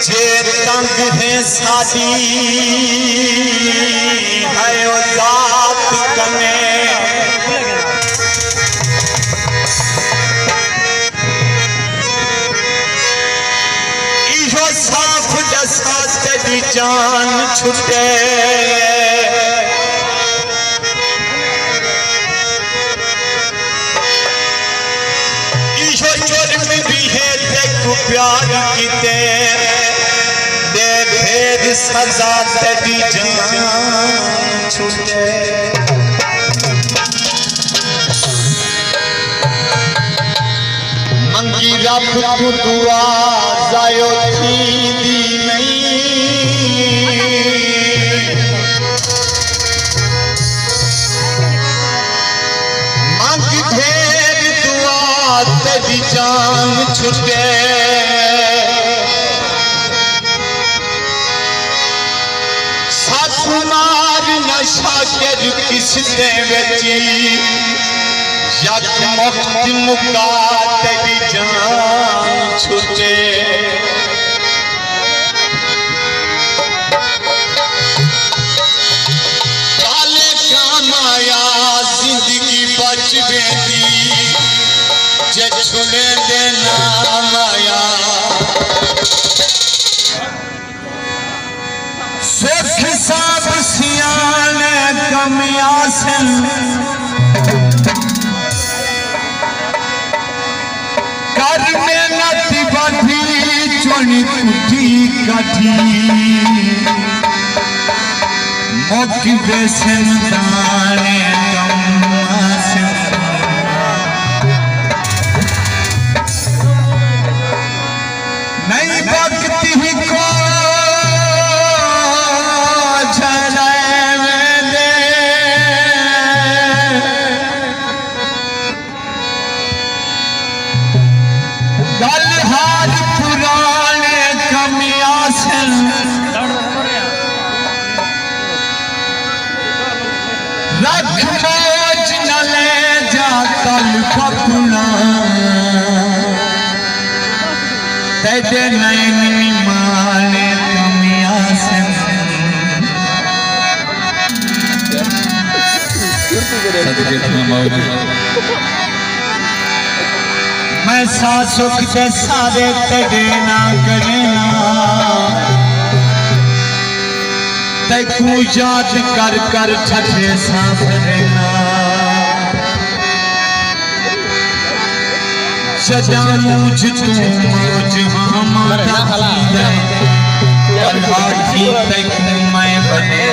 जे तंग है सादी है ओ जात कने इहो साफ दसा तेरी जान छुटे इहो जुर्म भी है देखो प्यार किते दे ढेर सजा तेरी जान छुटे मंगी रब तू दुआ जायो थी दी नहीं मंग ढेर दुआ तेरी जान छुटे साकुमार नशा कर किसने बची यक मुक्त मुका तेरी जान छुटे काले कामाया जिंदगी बच बेदी जे छुने देना माया सुख सब सियाने कमिया से कुटी कटी मुख बेसन दाने नहीं भक्ति को झलने दे गलहार पुराने कमिया से रख मौज न ले जा कल पपुना तेरे नैन माने कमिया से मैं सा सुख से सारे तेरे ना करना तू याद कर कर छठे सांस लेना सजा मुझ तू मुझ हमारा मैं बने